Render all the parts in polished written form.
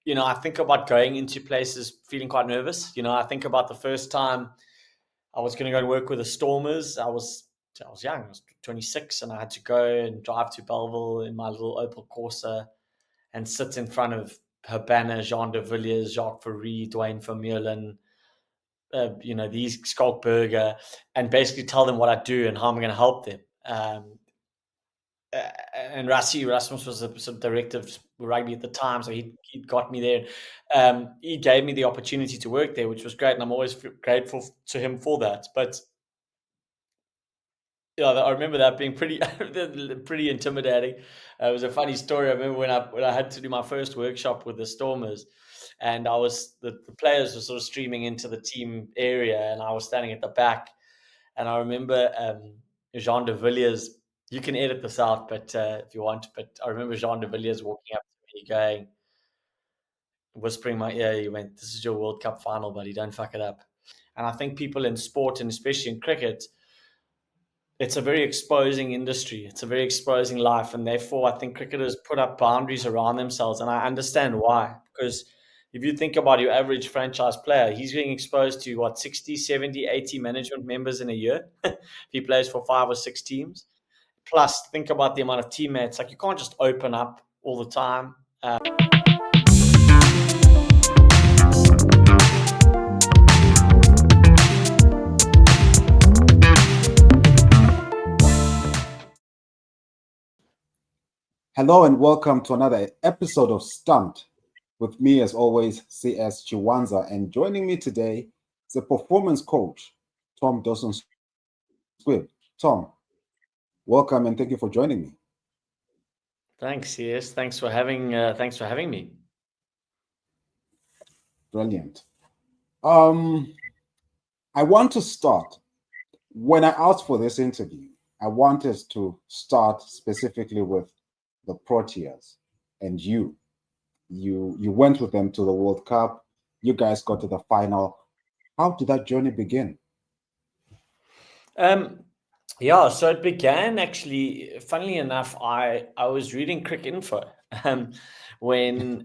I think about going into places feeling quite nervous. I think about the first time I was going to go and work with the Stormers. I was young. I was 26, and I had to go and drive to Belleville in my little Opel Corsa and sit in front of Habana, Jean de Villiers, Jacques Fourie, Dwayne Vermeulen, these Skalkberger, and basically tell them what I do and how I'm going to help them. And Rasmus was a sort of director of rugby at the time, so he got me there. He gave me the opportunity to work there, which was great, and I'm always grateful to him for that. But yeah, I remember that being pretty intimidating. It was a funny story. I remember when I had to do my first workshop with the Stormers, and the players were sort of streaming into the team area, and I was standing at the back. And I remember Jean de Villiers. You can edit this out, but if you want. But I remember Jean de Villiers walking up to me, going, whispering in my ear. He went, "This is your World Cup final, buddy. Don't fuck it up." And I think people in sport, and especially in cricket, it's a very exposing industry. It's a very exposing life. And therefore, I think cricketers put up boundaries around themselves. And I understand why. Because if you think about your average franchise player, he's being exposed to what, 60, 70, 80 management members in a year if he plays for 5 or 6 teams. Plus, think about the amount of teammates. Like, you can't just open up all the time. Hello and welcome to another episode of Stumped. With me, as always, CS Chiwanza, and joining me today is a performance coach, Tom Dawson-Squibb. Tom, welcome and thank you for joining me. Thanks. Yes. Thanks for having me. Brilliant. I want to start. When I asked for this interview, I wanted to start specifically with the Proteas and you. You went with them to the World Cup. You guys got to the final. How did that journey begin? Yeah, so it began actually, funnily enough, I was reading Crick Info when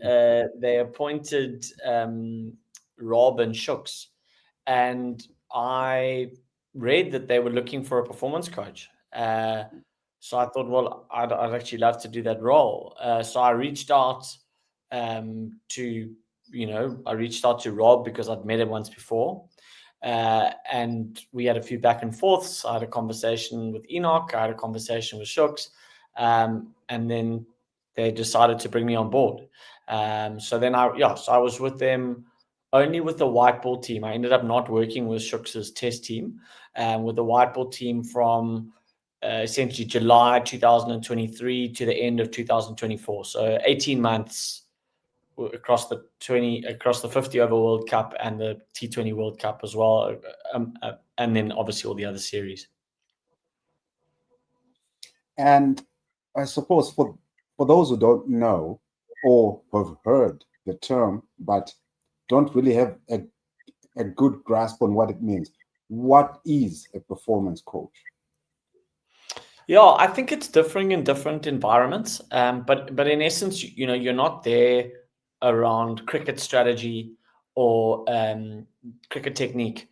they appointed Rob and Shooks, and I read that they were looking for a performance coach. So I thought, well, I'd actually love to do that role. So I reached out to Rob because I'd met him once before. And we had a few back and forths. I had a conversation with Enoch. I had a conversation with Shooks. And then they decided to bring me on board. So I was with them only with the white ball team. I ended up not working with Shooks' test team, with the white ball team from essentially July 2023 to the end of 2024. So 18 months across the 50 over World Cup and the T20 World Cup as well, and then obviously all the other series. And I suppose for those who don't know or have heard the term but don't really have a good grasp on what it means, what is a performance coach? Yeah, I think it's differing in different environments, but in essence, you're not there around cricket strategy or cricket technique.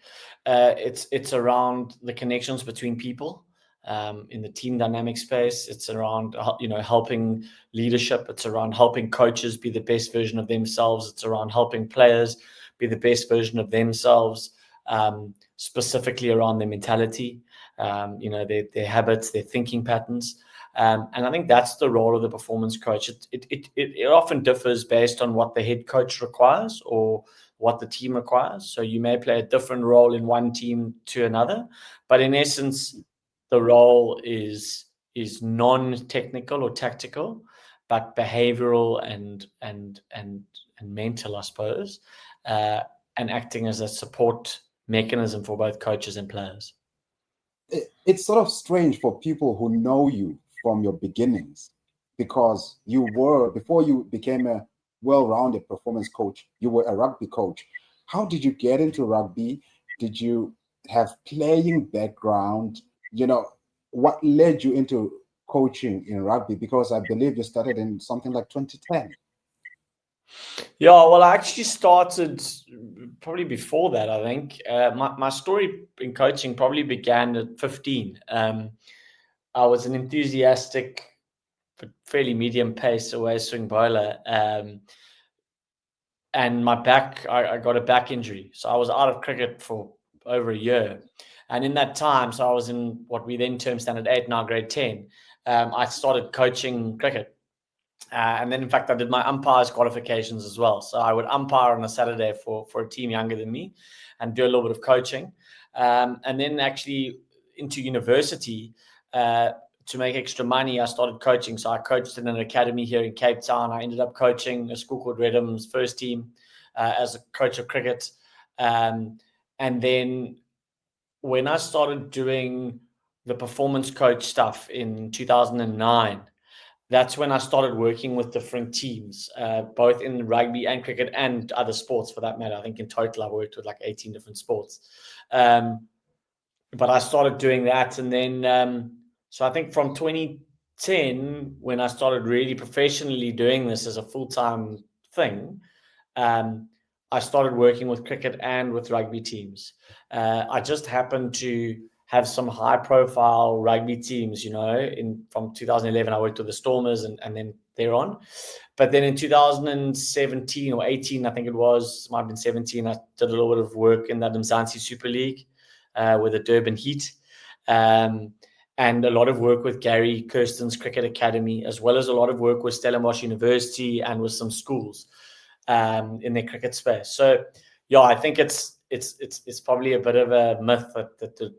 It's around the connections between people in the team dynamic space. It's around helping leadership. It's around helping coaches be the best version of themselves. It's around helping players be the best version of themselves, specifically around their mentality. Their habits, their thinking patterns. And I think that's the role of the performance coach. It often differs based on what the head coach requires or what the team requires. So you may play a different role in one team to another, but in essence, the role is non-technical or tactical, but behavioral and mental, I suppose, and acting as a support mechanism for both coaches and players. It's sort of strange for people who know you from your beginnings, because you were, before you became a well-rounded performance coach, you were a rugby coach. How did you get into rugby? Did you have playing background? What led you into coaching in rugby? Because I believe you started in something like 2010. Yeah, well, I actually started probably before that, I think. My story in coaching probably began at 15. I was an enthusiastic, but fairly medium pace away swing bowler. And I got a back injury. So I was out of cricket for over a year. And in that time, so I was in what we then term standard 8, now grade 10. I started coaching cricket. And then, in fact, I did my umpires qualifications as well. So I would umpire on a Saturday for a team younger than me and do a little bit of coaching. And then actually into university, to make extra money, I started coaching. So I coached in an academy here in Cape Town. I ended up coaching a school called Redham's first team as a coach of cricket. And then when I started doing the performance coach stuff in 2009, that's when I started working with different teams, both in rugby and cricket and other sports for that matter. I think in total I've worked with like 18 different sports. But I started doing that. And then, so I think from 2010, when I started really professionally doing this as a full-time thing, I started working with cricket and with rugby teams. I just happened to have some high-profile rugby teams, from 2011, I worked with the Stormers and then thereon. But then in 2017 or 18, I think it might have been 17, I did a little bit of work in that Mzansi Super League with the Durban Heat. And a lot of work with Gary Kirsten's Cricket Academy, as well as a lot of work with Stellenbosch University and with some schools in their cricket space. So, yeah, I think it's probably a bit of a myth that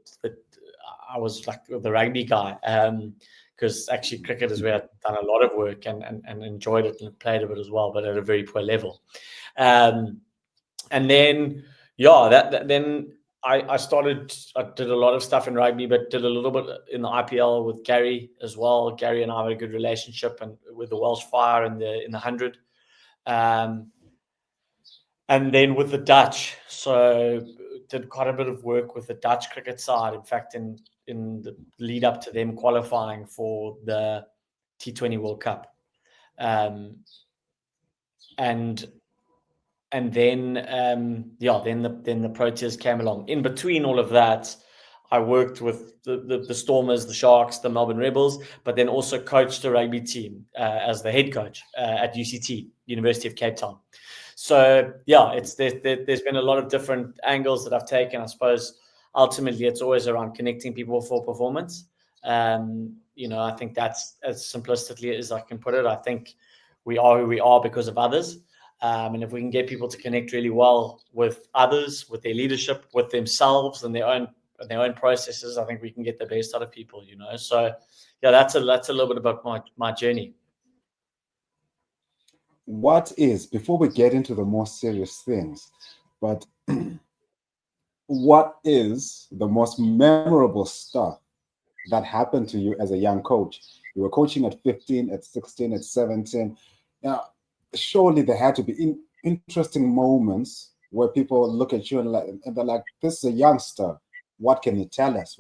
I was like the rugby guy, because actually cricket is where I've done a lot of work and enjoyed it and played a bit as well, but at a very poor level. And then, yeah, then I did a lot of stuff in rugby, but did a little bit in the IPL with Gary as well. Gary and I have a good relationship, and with the Welsh Fire in the 100. And then with the Dutch, so did quite a bit of work with the Dutch cricket side. In fact, in the lead up to them qualifying for the T20 World Cup, and then then the Proteas came along. In between all of that, I worked with the Stormers, the Sharks, the Melbourne Rebels, but then also coached a rugby team as the head coach at UCT, University of Cape Town. So yeah, there's been a lot of different angles that I've taken. I suppose ultimately it's always around connecting people for performance. I think that's as simplistically as I can put it. I think we are who we are because of others. And if we can get people to connect really well with others, with their leadership, with themselves and their own processes, I think we can get the best out of people, So yeah, that's a little bit about my journey. Before we get into the more serious things, but what is the most memorable stuff that happened to you as a young coach? You were coaching at 15, at 16, at 17. Now, surely there had to be interesting moments where people look at you and they're like, this is a youngster. What can he tell us?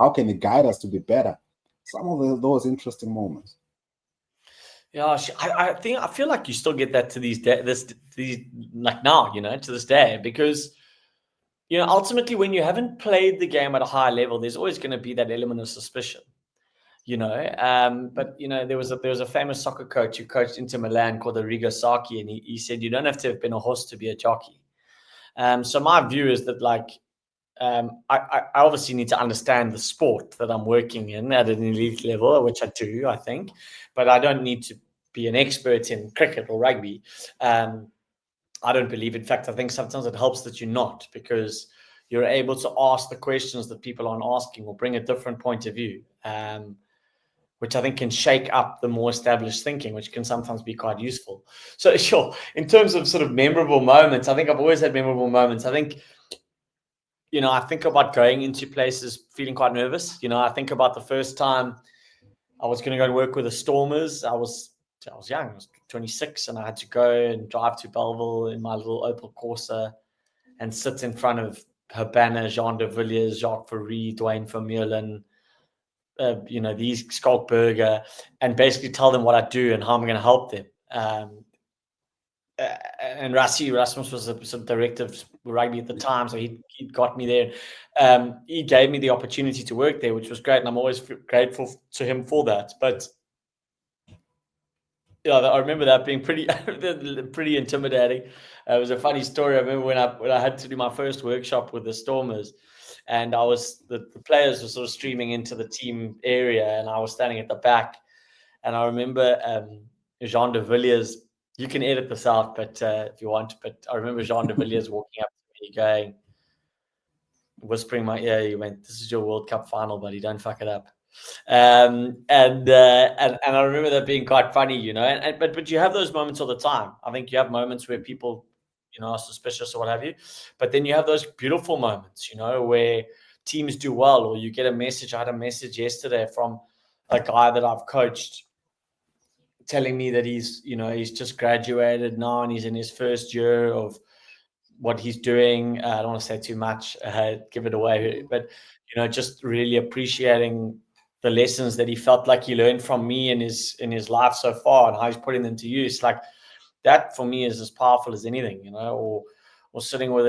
How can he guide us to be better? Some of those interesting moments. Yeah, I feel like you still get that to these like now, to this day, because ultimately when you haven't played the game at a high level, there's always going to be that element of suspicion, But there was a famous soccer coach who coached Inter Milan called Arrigo Sacchi, and he said you don't have to have been a horse to be a jockey. So my view is that I obviously need to understand the sport that I'm working in at an elite level, which I do, I think, but I don't need to be an expert in cricket or rugby. I don't believe. In fact, I think sometimes it helps that you're not, because you're able to ask the questions that people aren't asking or bring a different point of view, which I think can shake up the more established thinking, which can sometimes be quite useful. So sure, in terms of sort of memorable moments, I think I've always had memorable moments. I think, I think about going into places feeling quite nervous. I think about the first time I was going to go and work with the Stormers. I was young. I was 26, and I had to go and drive to Belleville in my little Opel Corsa and sit in front of Habana, Jean de Villiers, Jacques Fourie, Dwayne Vermeulen, these Skalkberger, and basically tell them what I do and how I'm going to help them. and Rasmus was some director of rugby at the time, so he got me there. He gave me the opportunity to work there, which was great, and I'm always grateful to him for that. But yeah, I remember that being pretty intimidating. It was a funny story. I remember when I had to do my first workshop with the Stormers, and the players were sort of streaming into the team area, and I was standing at the back. And I remember Jean de Villiers. You can edit this out, but if you want. But I remember Jean de Villiers walking up to me, going, whispering in my ear, "You went, this is your World Cup final, buddy. Don't fuck it up." And I remember that being quite funny, but you have those moments all the time. I think you have moments where people, are suspicious or what have you, but then you have those beautiful moments, where teams do well, or you get a message. I had a message yesterday from a guy that I've coached telling me that he's just graduated now and he's in his first year of what he's doing. I don't want to say too much, give it away, but just really appreciating the lessons that he felt like he learned from me in his life so far and how he's putting them to use. Like that for me is as powerful as anything, or sitting with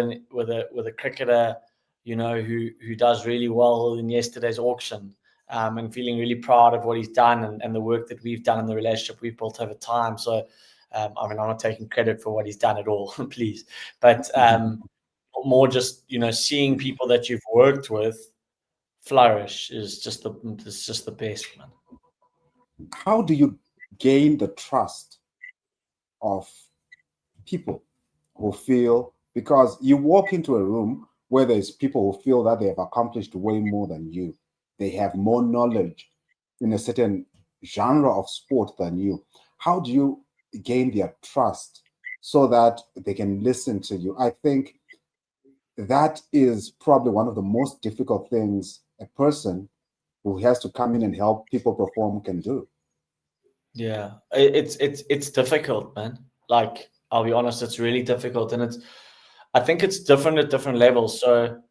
a cricketer, who does really well in yesterday's auction, and feeling really proud of what he's done and the work that we've done and the relationship we've built over time. So, I'm not taking credit for what he's done at all, please, but more just seeing people that you've worked with flourish is just the best, man. How do you gain the trust of people who feel, because you walk into a room where there's people who feel that they have accomplished way more than you, they have more knowledge in a certain genre of sport than you. How do you gain their trust so that they can listen to you? I think that is probably one of the most difficult things a person who has to come in and help people perform can do. Yeah, it's difficult, man. Like, I'll be honest, it's really difficult, and I think it's different at different levels. So,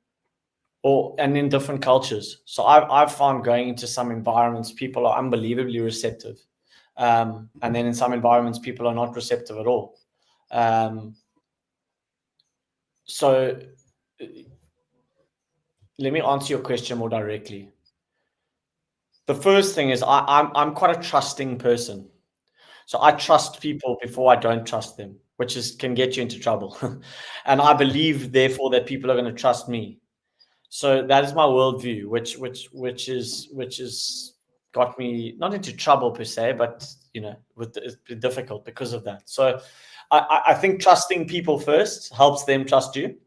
and in different cultures. So I've found going into some environments, people are unbelievably receptive, and then in some environments, people are not receptive at all. So let me answer your question more directly. The first thing is I'm quite a trusting person. So I trust people before I don't trust them, which can get you into trouble. And I believe, therefore, that people are going to trust me. So that is my worldview, which is got me not into trouble per se, but it's been difficult because of that. So I think trusting people first helps them trust you.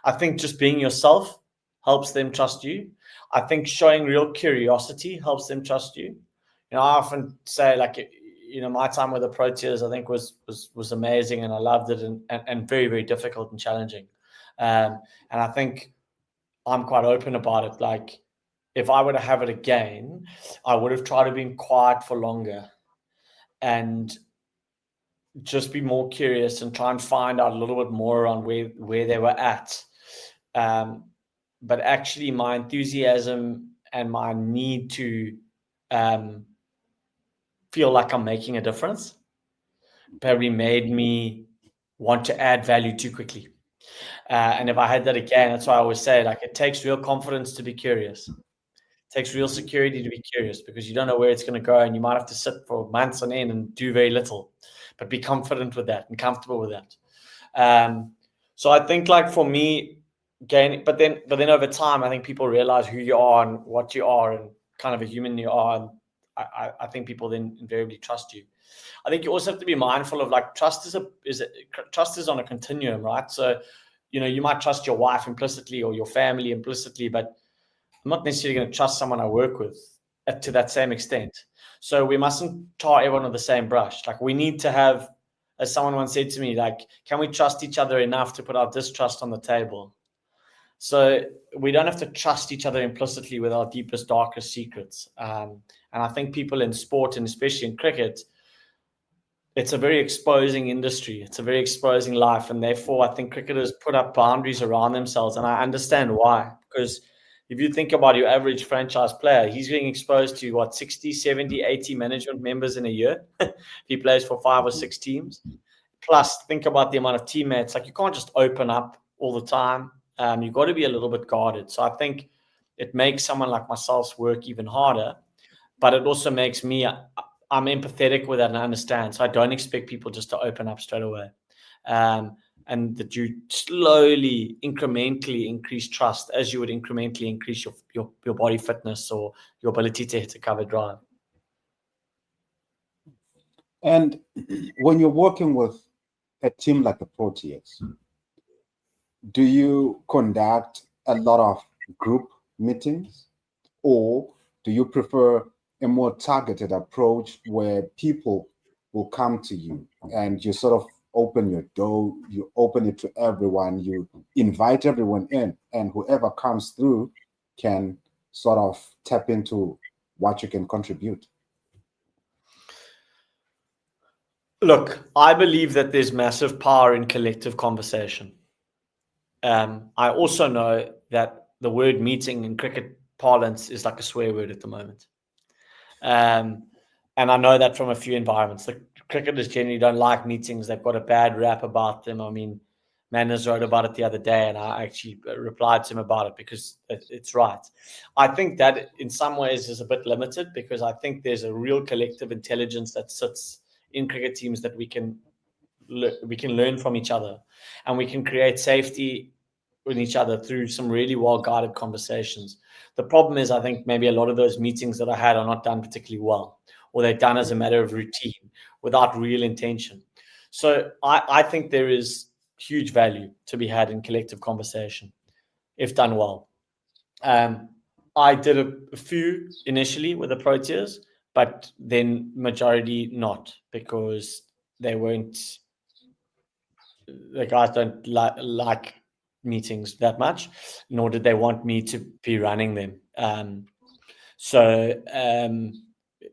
I think just being yourself helps them trust you. I think showing real curiosity helps them trust you. I often say, like, my time with the Proteas, I think was amazing, and I loved it, and very, very difficult and challenging. And I think I'm quite open about it. Like, if I were to have it again, I would have tried to be quiet for longer and just be more curious and try and find out a little bit more around where they were at. But actually, my enthusiasm and my need to feel like I'm making a difference probably made me want to add value too quickly. And if I had that again, that's why I always say, like, it takes real confidence to be curious. It takes real security to be curious, because you don't know where it's going to go, and you might have to sit for months on end and do very little, but be confident with that and comfortable with that. So I think, like, for me, but then over time, I think people realize who you are and what you are and kind of a human you are. And I think people then invariably trust you. I think you also have to be mindful of, like, trust is on a continuum, right? So, you might trust your wife implicitly or your family implicitly, but I'm not necessarily going to trust someone I work with to that same extent. So we mustn't tar everyone with the same brush. Like, we need to have, as someone once said to me, like, can we trust each other enough to put our distrust on the table? So we don't have to trust each other implicitly with our deepest, darkest secrets. And I think people in sport, and especially in cricket, it's a very exposing industry. It's a very exposing life. And therefore, I think cricketers put up boundaries around themselves. And I understand why. Because if you think about your average franchise player, he's being exposed to 60, 70, 80 management members in a year. He plays for 5 or 6 teams. Plus, think about the amount of teammates. Like, you can't just open up all the time. You've got to be a little bit guarded. So I think it makes someone like myself's work even harder, but it also makes me, I'm empathetic with that and I understand. So I don't expect people just to open up straight away. And that you slowly, incrementally increase trust as you would incrementally increase your body fitness or your ability to hit a cover drive. And when you're working with a team like the Proteas, do you conduct a lot of group meetings, or do you prefer a more targeted approach where people will come to you and you sort of open your door, you open it to everyone, you invite everyone in, and whoever comes through can sort of tap into what you can contribute? Look, I believe that there's massive power in collective conversation. I also know that the word meeting in cricket parlance is like a swear word at the moment. And I know that from a few environments. The cricketers generally don't like meetings. They've got a bad rap about them. I mean, Manners wrote about it the other day, and I actually replied to him about it because it's right. I think that in some ways is a bit limited because I think there's a real collective intelligence that sits in cricket teams that we can learn from each other, and we can create safety with each other through some really well-guided conversations. The problem is, I think maybe a lot of those meetings that I had are not done particularly well, or they're done as a matter of routine without real intention. So I think there is huge value to be had in collective conversation if done well. I did a few initially with the Proteas, but then majority not, because they weren't, the guys don't like meetings that much, nor did they want me to be running them. So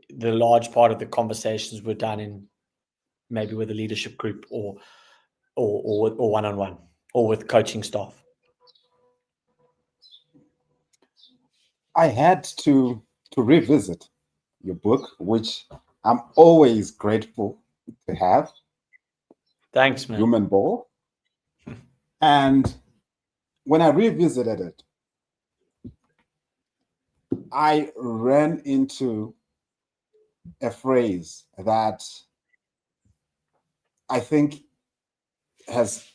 the large part of the conversations were done in maybe with a leadership group or one-on-one or with coaching staff. I had to revisit your book, which I'm always grateful to have. Thanks, man. Human Ball. And when I revisited it, I ran into a phrase that I think has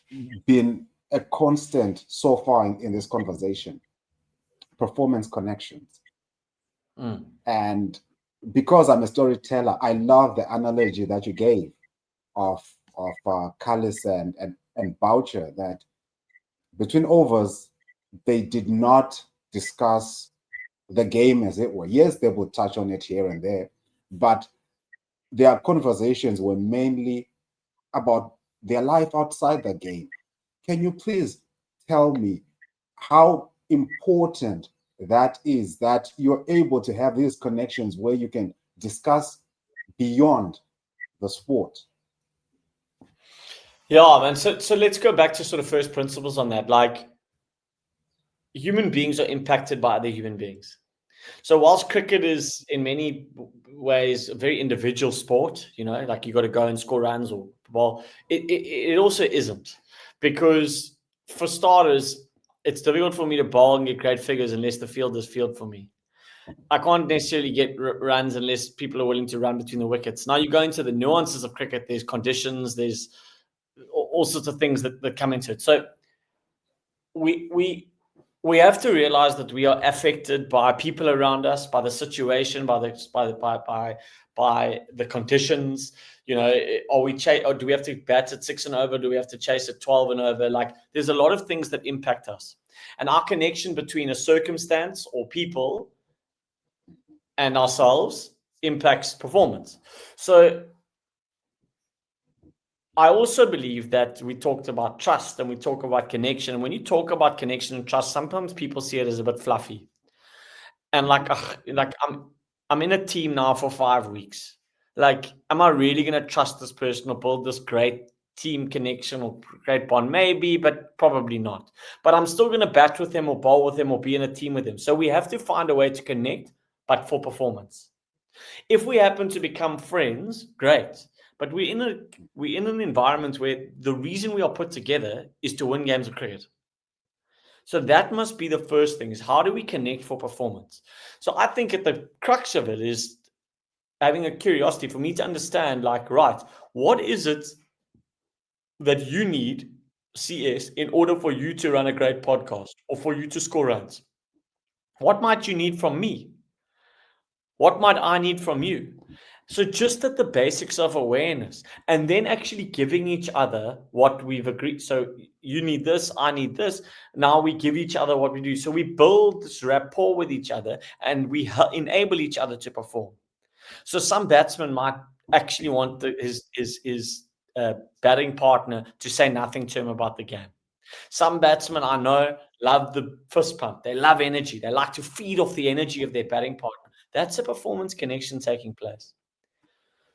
been a constant so far in this conversation: performance connections. And because I'm a storyteller, I love the analogy that you gave of Callis and Boucher, that between overs, they did not discuss the game as it were. Yes, they would touch on it here and there, but their conversations were mainly about their life outside the game. Can you please tell me how important that is, that you're able to have these connections where you can discuss beyond the sport? Yeah, man. So let's go back to sort of first principles on that. Like, human beings are impacted by other human beings. So whilst cricket is in many ways a very individual sport, like you got to go and score runs or ball, it also isn't, because for starters, it's difficult for me to bowl and get great figures unless the field is field for me. I can't necessarily get runs unless people are willing to run between the wickets. Now you go into the nuances of cricket. There's conditions, there's all sorts of things that come into it. So we have to realize that we are affected by people around us, by the situation, by the conditions. Or do we have to bat at 6 and over? Do we have to chase at 12 and over? Like, there's a lot of things that impact us, and our connection between a circumstance or people and ourselves impacts performance. So I also believe that we talked about trust and we talk about connection. And when you talk about connection and trust, sometimes people see it as a bit fluffy. And like I'm in a team now for 5 weeks. Like, am I really going to trust this person or build this great team connection or great bond? Maybe, but probably not. But I'm still going to bat with him or bowl with him or be in a team with him. So we have to find a way to connect, but for performance. If we happen to become friends, great. But we're in an environment where the reason we are put together is to win games of cricket. So that must be the first thing, is how do we connect for performance? So I think at the crux of it is having a curiosity for me to understand, like, right, what is it that you need, CS, in order for you to run a great podcast or for you to score runs? What might you need from me? What might I need from you? So just at the basics of awareness, and then actually giving each other what we've agreed. So you need this, I need this. Now we give each other what we do. So we build this rapport with each other, and we enable each other to perform. So some batsman might actually want his batting partner to say nothing to him about the game. Some batsmen I know love the fist pump. They love energy. They like to feed off the energy of their batting partner. That's a performance connection taking place.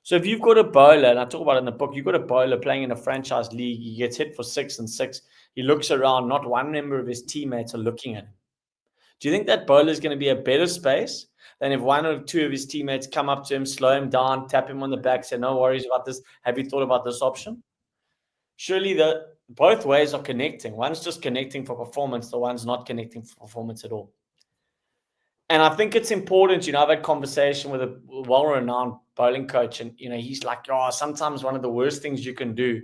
So if you've got a bowler, and I talk about it in the book, you've got a bowler playing in a franchise league, he gets hit for 6 and 6. He looks around, not one member of his teammates are looking at him. Do you think that bowler is going to be a better space than if one or two of his teammates come up to him, slow him down, tap him on the back, say, no worries about this. Have you thought about this option? Surely both ways are connecting. One's just connecting for performance, the one's not connecting for performance at all. And I think it's important, I've had conversation with a well-renowned bowling coach, and, he's like, oh, sometimes one of the worst things you can do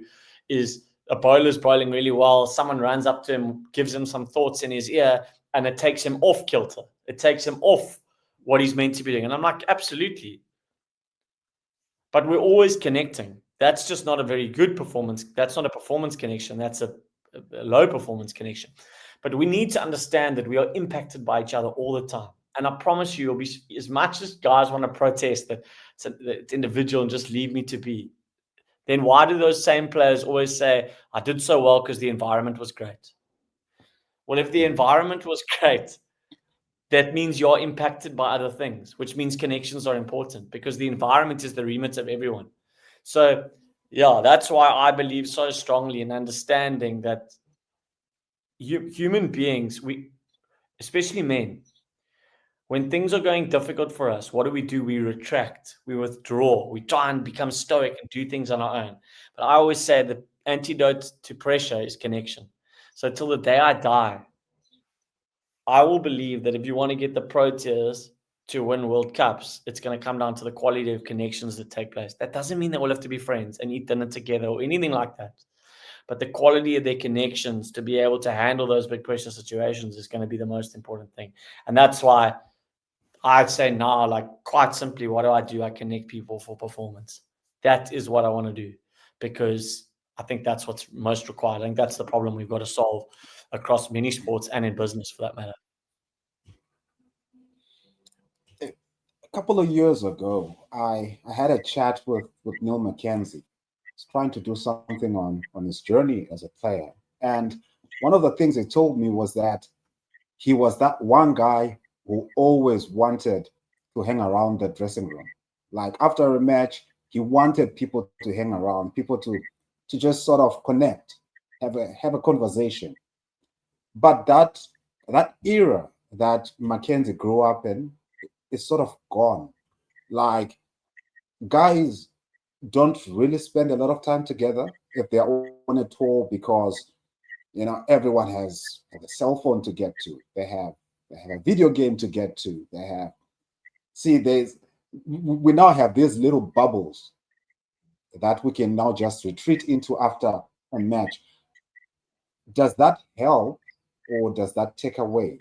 is a bowler's bowling really well. Someone runs up to him, gives him some thoughts in his ear, and it takes him off kilter. It takes him off what he's meant to be doing. And I'm like, absolutely. But we're always connecting. That's just not a very good performance. That's not a performance connection. That's a low performance connection. But we need to understand that we are impacted by each other all the time. And I promise you, you'll be, as much as guys want to protest that it's individual and just leave me to be, then why do those same players always say, I did so well because the environment was great? Well, if the environment was great, that means you're impacted by other things, which means connections are important, because the environment is the remit of everyone. So, yeah, that's why I believe so strongly in understanding that human beings, especially men, when things are going difficult for us, what do? We retract, we withdraw, we try and become stoic and do things on our own. But I always say the antidote to pressure is connection. So till the day I die, I will believe that if you want to get the Proteas to win World Cups, it's going to come down to the quality of connections that take place. That doesn't mean they all have to be friends and eat dinner together or anything like that. But the quality of their connections to be able to handle those big pressure situations is going to be the most important thing. And that's why I'd say now, like, quite simply, what do? I connect people for performance. That is what I want to do, because I think that's what's most required. I think that's the problem we've got to solve across many sports and in business, for that matter. A couple of years ago, I had a chat with Neil McKenzie. He's trying to do something on his journey as a player. And one of the things he told me was that he was that one guy who always wanted to hang around the dressing room. Like after a match, he wanted people to hang around, people to just sort of connect, have a conversation. But that era that Mackenzie grew up in is sort of gone. Like, guys don't really spend a lot of time together if they're on a tour, because everyone has a cell phone to get to. They have a video game to get to. We now have these little bubbles that we can now just retreat into after a match. Does that help, or does that take away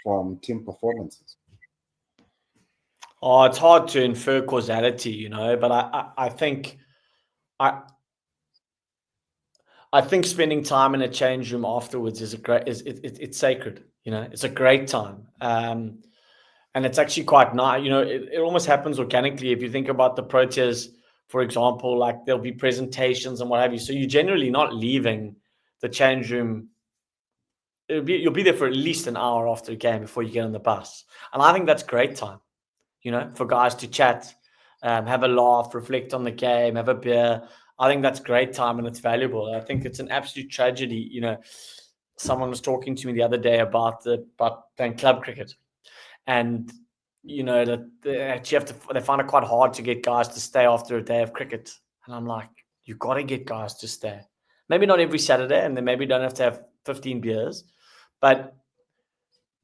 from team performances? Oh, it's hard to infer causality, but I think I think spending time in a change room afterwards is it's sacred. It's a great time, and it's actually quite nice. It almost happens organically if you think about the Proteas, for example. Like, there'll be presentations and what have you. So you're generally not leaving the change room. You'll be there for at least an hour after the game before you get on the bus, and I think that's great time. For guys to chat, have a laugh, reflect on the game, have a beer. I think that's great time and it's valuable. I think it's an absolute tragedy. Someone was talking to me the other day about playing club cricket, and that they find it quite hard to get guys to stay after a day of cricket. And I'm like, you got to get guys to stay. Maybe not every Saturday, and then maybe don't have to have 15 beers, but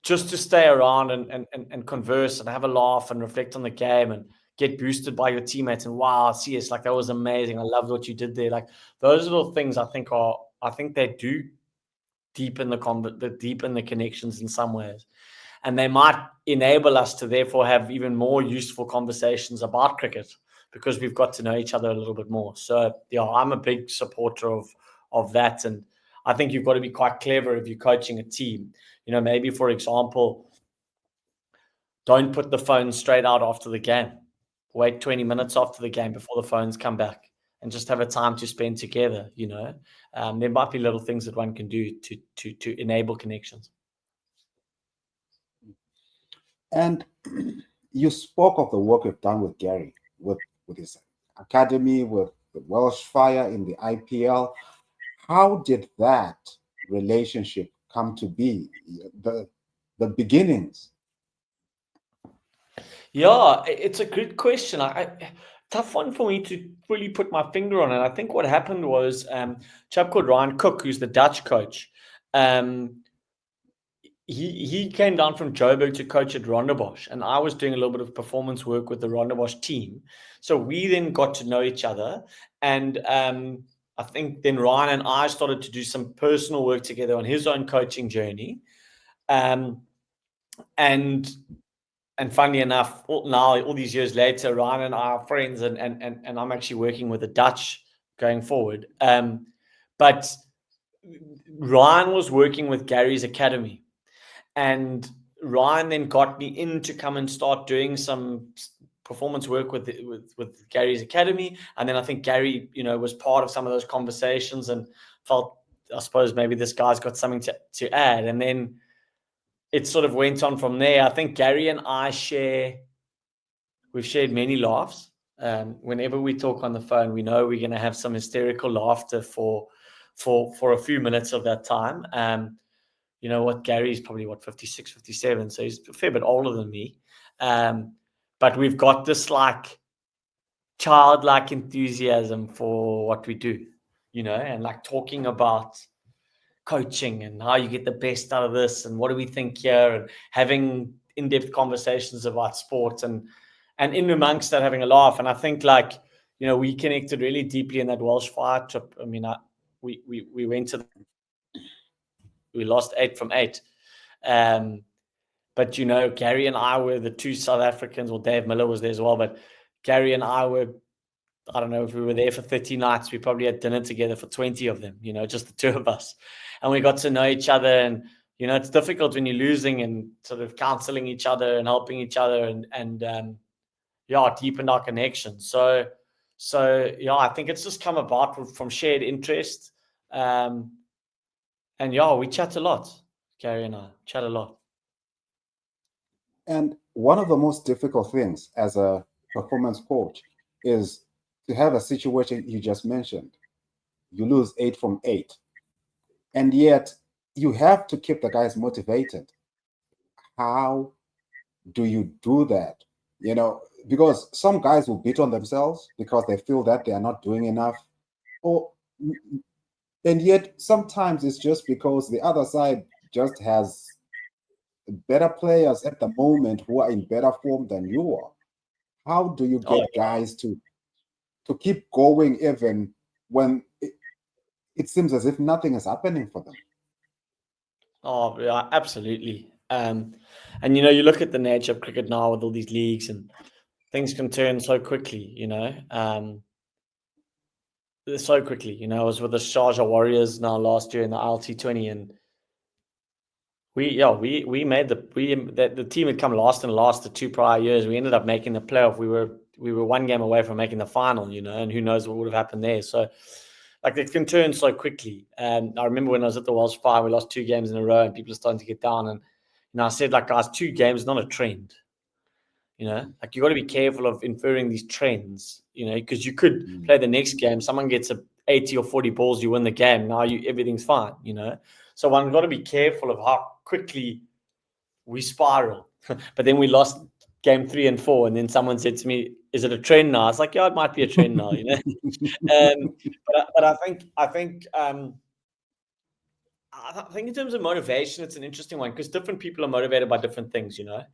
just to stay around and converse and have a laugh and reflect on the game and get boosted by your teammates. And wow, CS, like that was amazing. I loved what you did there. Like those little things I think they do deepen the connections in some ways. And they might enable us to therefore have even more useful conversations about cricket because we've got to know each other a little bit more. So yeah, I'm a big supporter of that. And I think you've got to be quite clever if you're coaching a team. Maybe, for example, don't put the phone straight out after the game. Wait 20 minutes after the game before the phones come back and just have a time to spend together. There might be little things that one can do to enable connections. And you spoke of the work you've done with Gary, with his academy, with the Welsh Fire in the IPL. How did that relationship come to be? The beginnings. Yeah, it's a good question. Tough one for me to really put my finger on it. I think what happened was a chap called Ryan Cook, who's the Dutch coach. He came down from Joburg to coach at Rondebosch, and I was doing a little bit of performance work with the Rondebosch team. So we then got to know each other, and I think then Ryan and I started to do some personal work together on his own coaching journey. And funnily enough, now all these years later, Ryan and I are friends, and I'm actually working with the Dutch going forward. But Ryan was working with Gary's academy. And Ryan then got me in to come and start doing some performance work with Gary's academy. And then I think Gary, was part of some of those conversations and felt, I suppose, maybe this guy's got something to add. And then it sort of went on from there. I think Gary and I we've shared many laughs. Whenever we talk on the phone, we know we're going to have some hysterical laughter for a few minutes of that time. You know what? Gary's probably 56, 57. So he's a fair bit older than me. But we've got this like childlike enthusiasm for what we do, and like talking about coaching and how you get the best out of this and what do we think here, and having in-depth conversations about sports and in amongst that having a laugh. And I think we connected really deeply in that Welsh Fire trip. I mean, we went to we lost 8 from 8. But, Gary and I were the two South Africans, or Dave Miller was there as well. But Gary and I were, I don't know if we were there for 30 nights. We probably had dinner together for 20 of them, just the two of us. And we got to know each other. And, it's difficult when you're losing and sort of counseling each other and helping each other and deepened our connection. So I think it's just come about from shared interest. And we chat a lot. Gary and I chat a lot. And one of the most difficult things as a performance coach is to have a situation you just mentioned. You lose 8 from 8. And yet you have to keep the guys motivated. How do you do that? Because some guys will beat on themselves because they feel that they are not doing enough. And yet sometimes it's just because the other side just has better players at the moment who are in better form than you are. How do you get guys to keep going even when it seems as if nothing is happening for them? Oh, yeah, absolutely. And you look at the nature of cricket now with all these leagues, and things can turn so quickly, so quickly. I was with the Sharjah Warriors now last year in the LT20, and we made the team had come last the 2 prior years. We ended up making the playoff. We were 1 game away from making the final, and who knows what would have happened there. So it can turn so quickly. And I remember when I was at the Welsh Fire, we lost 2 games in a row and people are starting to get down. And I said, guys, 2 games is not a trend. You got to be careful of inferring these trends, because you could play the next game, someone gets 80 or 40 balls, you win the game. Now everything's fine, So one got to be careful of how quickly we spiral. But then we lost game 3 and 4, and then someone said to me, "Is it a trend now?" I was like, "Yeah, it might be a trend now," you know. But I think in terms of motivation, it's an interesting one because different people are motivated by different things, you know.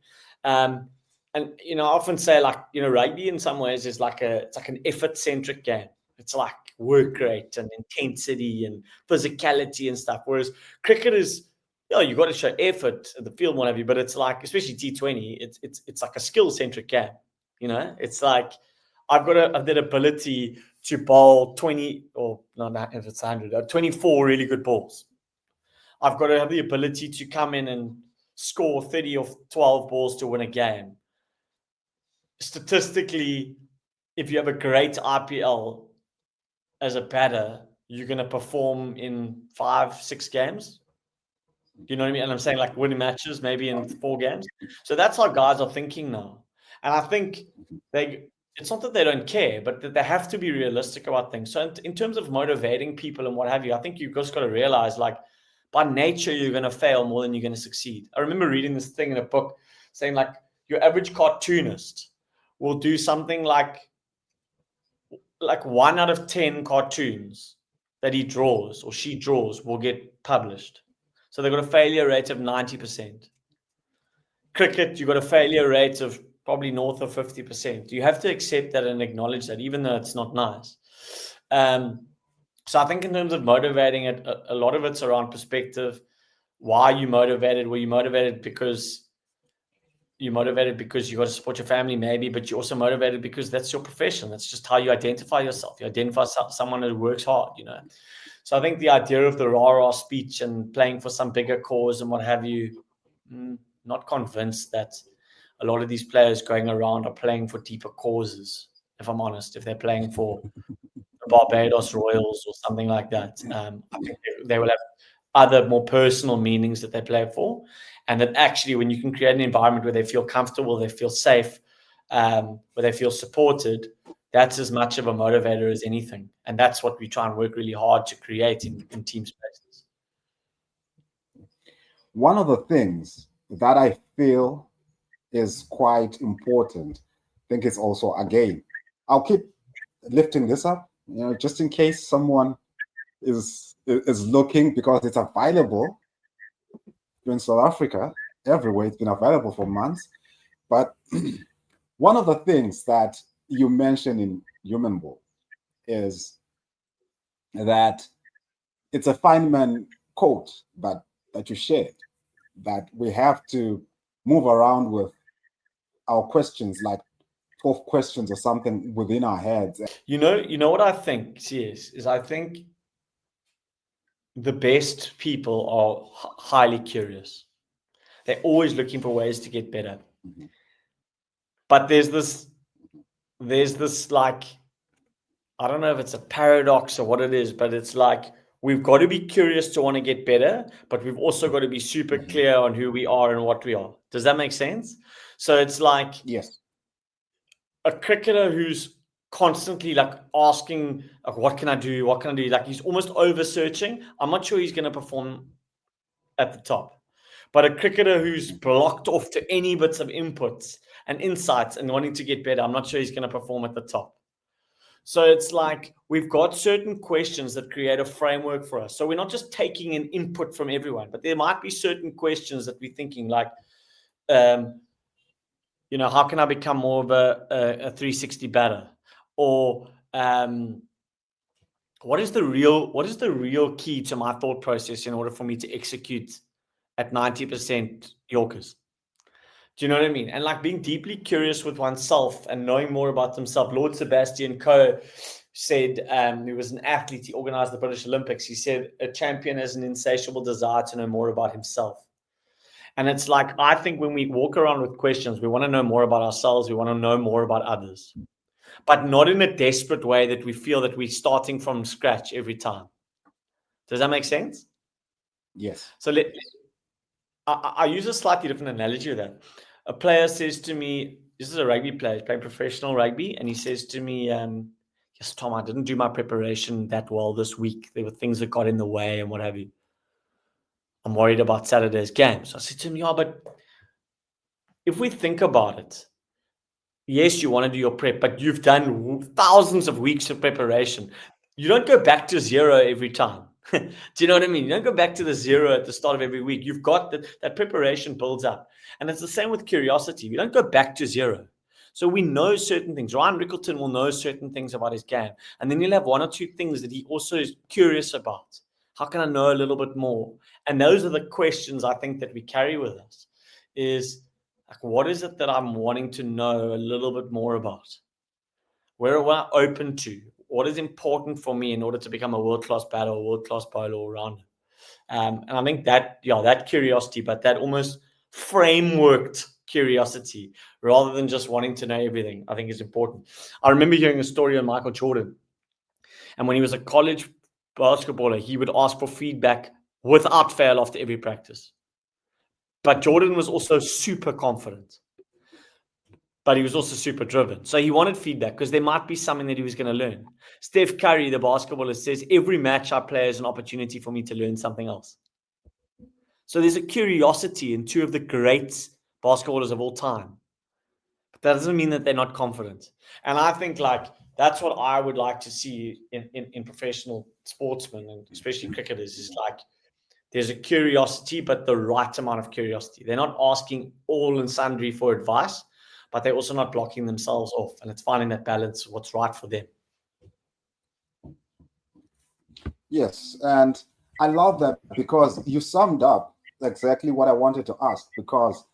And I often say, like, rugby in some ways is it's like an effort-centric game. It's like work rate and intensity and physicality and stuff. Whereas cricket is, you've got to show effort at the field, what have you. But it's like, especially T20, it's like a skill-centric game. It's like I've got that ability to bowl 20 or not if it's 100, 24 really good balls. I've got to have the ability to come in and score 30 or 12 balls to win a game. Statistically, if you have a great IPL as a batter, you're going to perform in 5-6 games. Do you know what I mean? And I'm saying like winning matches, maybe in 4 games. So that's how guys are thinking now. And I think it's not that they don't care, but that they have to be realistic about things. So in terms of motivating people and what have you, I think you've just got to realize, like, by nature, you're going to fail more than you're going to succeed. I remember reading this thing in a book saying, like, your average cartoonist will do something like 1 out of 10 cartoons that he draws or she draws will get published. So they've got a failure rate of 90%. Cricket, you've got a failure rate of probably north of 50%. You have to accept that and acknowledge that, even though it's not nice. So I think in terms of motivating it, a lot of it's around perspective. Why are you motivated? Were you motivated because you're motivated because you got to support your family, maybe, but you're also motivated because that's your profession. That's just how you identify yourself. You identify someone who works hard, So I think the idea of the rah-rah speech and playing for some bigger cause and what have you, not convinced that a lot of these players going around are playing for deeper causes, if I'm honest. If they're playing for the Barbados Royals or something like that, I think they will have other more personal meanings that they play for. And that actually, when you can create an environment where they feel comfortable, they feel safe, where they feel supported, that's as much of a motivator as anything. And that's what we try and work really hard to create in team spaces. One of the things that I feel is quite important, I think it's also, again, I'll keep lifting this up, just in case someone is looking, because it's available in South Africa, everywhere. It's been available for months. But one of the things that you mentioned in Human Ball is that it's a Feynman quote, but that you shared, that we have to move around with our questions, like 12 questions or something within our heads. You know what I think, CS, is I think the best people are highly curious. They're always looking for ways to get better. Mm-hmm. But there's this like, I don't know if it's a paradox or what it is, but it's like, we've got to be curious to want to get better, but we've also got to be super clear on who we are and what we are. Does that make sense? So it's like, yes, a cricketer who's constantly like asking, like, what can I do? What can I do? Like, he's almost over searching. I'm not sure he's going to perform at the top. But a cricketer who's blocked off to any bits of inputs and insights and wanting to get better, I'm not sure he's going to perform at the top. So it's like, we've got certain questions that create a framework for us. So we're not just taking an input from everyone, but there might be certain questions that we're thinking, like, how can I become more of a 360 batter? Or what is the real key to my thought process in order for me to execute at 90% Yorkers? Do you know what I mean? And like, being deeply curious with oneself and knowing more about themselves. Lord Sebastian Coe said, he was an athlete, he organized the British Olympics. He said, a champion has an insatiable desire to know more about himself. And it's like, I think when we walk around with questions, we want to know more about ourselves. We want to know more about others, but not in a desperate way that we feel that we're starting from scratch every time. Does that make sense? Yes. So I use a slightly different analogy with that. A player says to me, this is a rugby player, he's playing professional rugby, and he says to me, yes, Tom, I didn't do my preparation that well this week. There were things that got in the way and what have you. I'm worried about Saturday's game. So I said to him, yeah, but if we think about it, yes, you want to do your prep, but you've done thousands of weeks of preparation. You don't go back to zero every time. Do you know what I mean? You don't go back to the zero at the start of every week. You've got that preparation builds up. And it's the same with curiosity. We don't go back to zero. So we know certain things. Ryan Rickleton will know certain things about his game. And then he'll have one or two things that he also is curious about. How can I know a little bit more? And those are the questions I think that we carry with us is, like, what is it that I'm wanting to know a little bit more about? Where am I open to? What is important for me in order to become a world-class batter or world-class bowler all-rounder? And I think that curiosity, but that almost frameworked curiosity rather than just wanting to know everything, I think is important. I remember hearing a story on Michael Jordan. And when he was a college basketballer, he would ask for feedback without fail after every practice. But Jordan was also super confident. But he was also super driven. So he wanted feedback because there might be something that he was going to learn. Steph Curry, the basketballer, says every match I play is an opportunity for me to learn something else. So there's a curiosity in two of the great basketballers of all time. But that doesn't mean that they're not confident. And I think like that's what I would like to see in professional sportsmen, and especially cricketers, is like there's a curiosity, but the right amount of curiosity. They're not asking all and sundry for advice, but they're also not blocking themselves off. And it's finding that balance, what's right for them. Yes, and I love that because you summed up exactly what I wanted to ask, because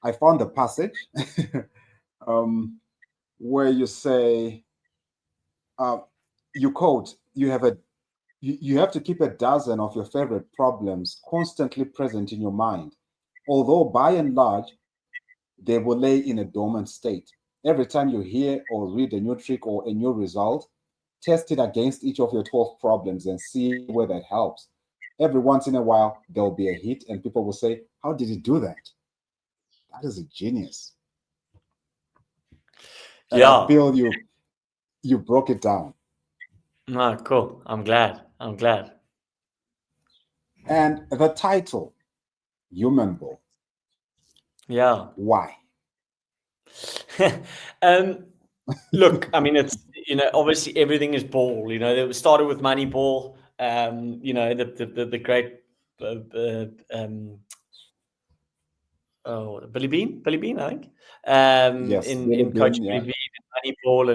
I found the passage where you say, you quote, you have to keep a dozen of your favorite problems constantly present in your mind, although by and large, they will lay in a dormant state. Every time you hear or read a new trick or a new result, test it against each of your 12 problems and see where that helps. Every once in a while, there'll be a hit, and people will say, how did you do that? That is a genius. And I feel you broke it down. No, cool. I'm glad. And the title, Human Ball. Yeah. Why? Look, I mean, it's, obviously everything is ball. It started with Moneyball. The great Billy Bean, I think. Yes, In Coach yeah. Billy Bean, Moneyball,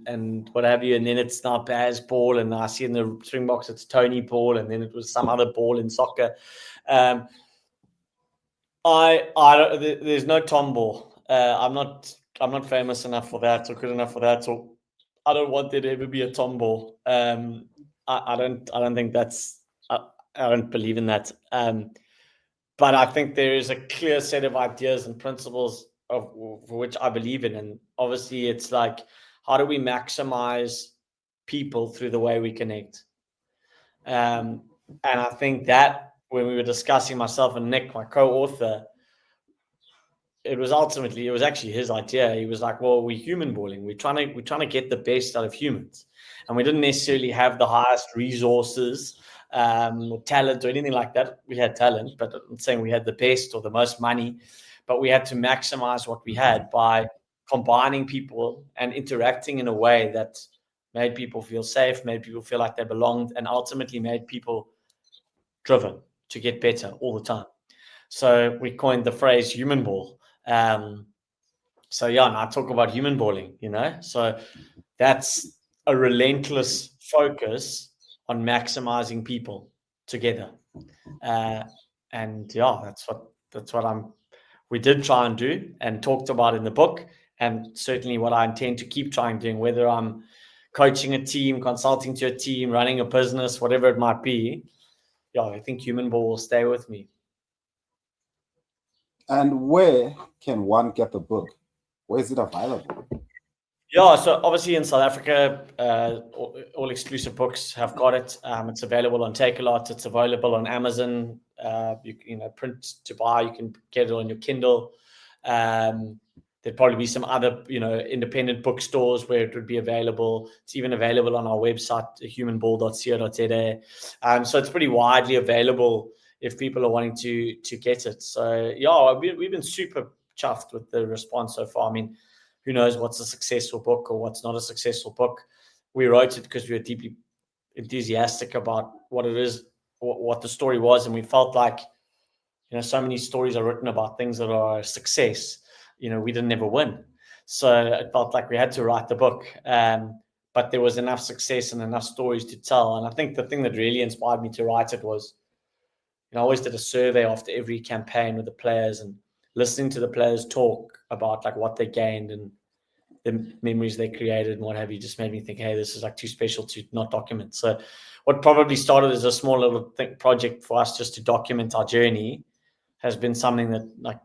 and what have you. And then it's now Baz Ball, and I see in the Springboks it's Tony Ball, and then it was some other ball in soccer. There's no Tom Ball. I'm not famous enough for that, or good enough for that, or I don't want there to ever be a Tom Ball. I don't think that's. I don't believe in that. But I think there is a clear set of ideas and principles for which I believe in, and obviously it's like, how do we maximize people through the way we connect? And I think that when we were discussing, myself and Nick, my co-author, it was actually his idea. He was like, well, we're human balling. We're trying to get the best out of humans. And we didn't necessarily have the highest resources or talent or anything like that. We had talent, but I'm not saying we had the best or the most money, but we had to maximize what we had by combining people and interacting in a way that made people feel safe, made people feel like they belonged, and ultimately made people driven to get better all the time. So we coined the phrase human ball. And I talk about human balling, so that's a relentless focus on maximizing people together. That's what we did try and do and talked about in the book, and certainly what I intend to keep trying doing, whether I'm coaching a team, consulting to a team, running a business, whatever it might be. I think human ball will stay with me. And where can one get the book? Where is it available? Yeah, so obviously in South Africa, all exclusive books have got it. It's available on Takealot. It's available on Amazon. Print to buy. You can get it on your Kindle. There'd probably be some other, independent bookstores where it would be available. It's even available on our website, humanball.co.za. So it's pretty widely available if people are wanting to get it. So we've been super chuffed with the response so far. I mean, who knows what's a successful book or what's not a successful book. We wrote it because we were deeply enthusiastic about what it is, what the story was, and we felt like, so many stories are written about things that are a success. We didn't ever win, so it felt like we had to write the book. But there was enough success and enough stories to tell. And I think the thing that really inspired me to write it was, I always did a survey after every campaign with the players, and listening to the players talk about like what they gained and the memories they created and what have you, just made me think, hey, this is like too special to not document. So what probably started as a small little project for us just to document our journey has been something that, like,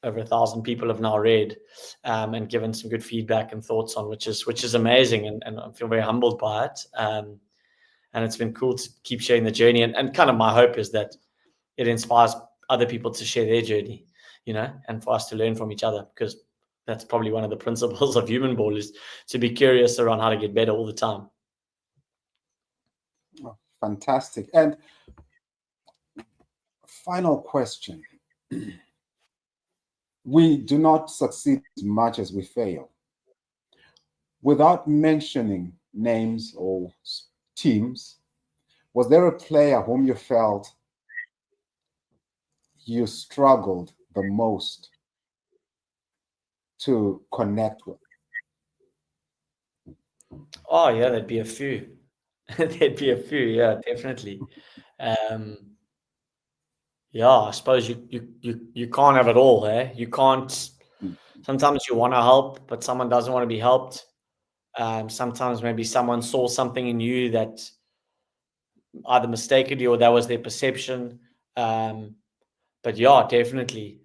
over 1,000 people have now read, and given some good feedback and thoughts on, which is amazing, and I feel very humbled by it. And it's been cool to keep sharing the journey, and kind of my hope is that it inspires other people to share their journey, and for us to learn from each other, because that's probably one of the principles of Human Ball, is to be curious around how to get better all the time. Oh, fantastic. And final question. We do not succeed as much as we fail. Without mentioning names or teams, was there a player whom you felt you struggled the most to connect with? Oh yeah, there'd be a few. There'd be a few, yeah, definitely. Yeah, I suppose you can't have it all, eh? You can't. Sometimes you want to help, but someone doesn't want to be helped. Sometimes maybe someone saw something in you that either mistakenly or that was their perception. But yeah, definitely.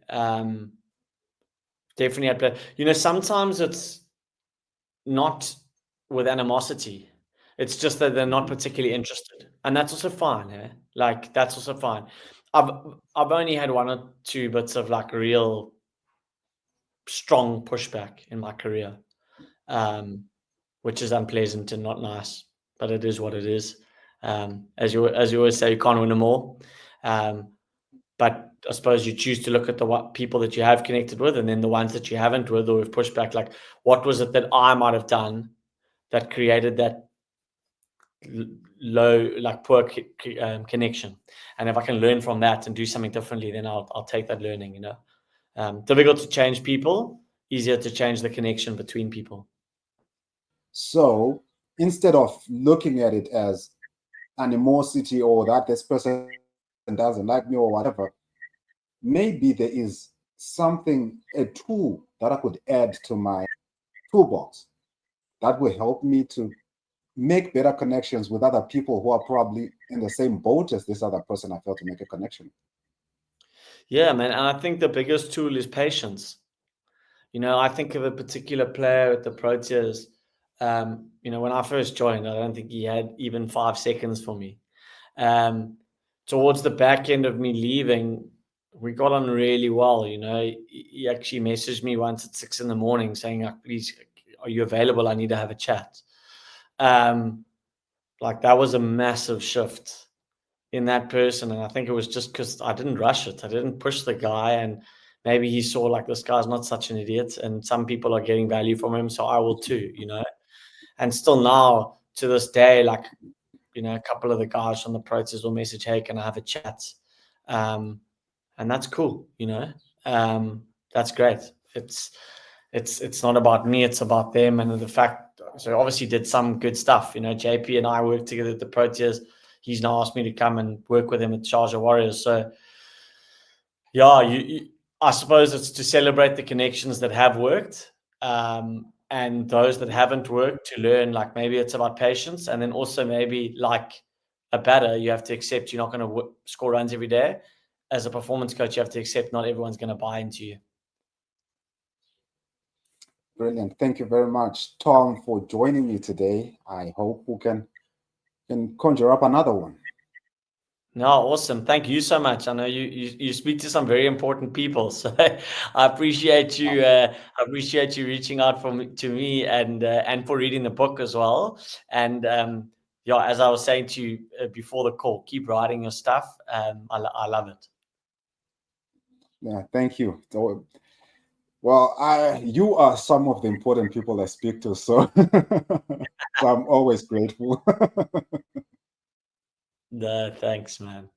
Definitely had play. Sometimes it's not with animosity. It's just that they're not particularly interested, and that's also fine. Eh? Like, that's also fine. I've only had one or two bits of like real strong pushback in my career, which is unpleasant and not nice, but it is what it is. As you always say, you can't win them all. But I suppose you choose to look at the people that you have connected with, and then the ones that you haven't with or have pushed back. Like, what was it that I might have done that created that low, like poor connection? And if I can learn from that and do something differently, then I'll take that learning. Difficult to change people, easier to change the connection between people. So instead of looking at it as animosity or that this person doesn't like me or whatever, maybe there is something, a tool that I could add to my toolbox that will help me to make better connections with other people who are probably in the same boat as this other person I felt to make a connection. Yeah, man. And I think the biggest tool is patience. I think of a particular player at the Proteas. When I first joined, I don't think he had even 5 seconds for me. Towards the back end of me leaving, we got on really well. He actually messaged me once at 6 a.m. saying, "Please, are you available? I need to have a chat." Like, that was a massive shift in that person, and I think it was just because I didn't rush it. I didn't push the guy, and maybe he saw like, this guy's not such an idiot, and some people are getting value from him, so I will too. And still now to this day, like, a couple of the guys from the Proteas will message, "Hey, can I have a chat?" And that's cool. That's great. It's not about me, it's about them, and the fact. So obviously did some good stuff. JP and I worked together at the Proteas. He's now asked me to come and work with him at Sharjah Warriors. So yeah, I suppose it's to celebrate the connections that have worked, and those that haven't worked, to learn, like, maybe it's about patience, and then also maybe, like a batter, you have to accept you're not going to score runs every day. As a performance coach, you have to accept not everyone's going to buy into you. Brilliant. Thank you very much, Tom, for joining me today. I hope we can conjure up another one. No, awesome. Thank you so much. I know you speak to some very important people, so I appreciate you. I appreciate you reaching out to me, and for reading the book as well. And yeah, as I was saying to you before the call, keep writing your stuff. I love it. Yeah, thank you. So Well, you are some of the important people I speak to, so so I'm always grateful. No, thanks, man.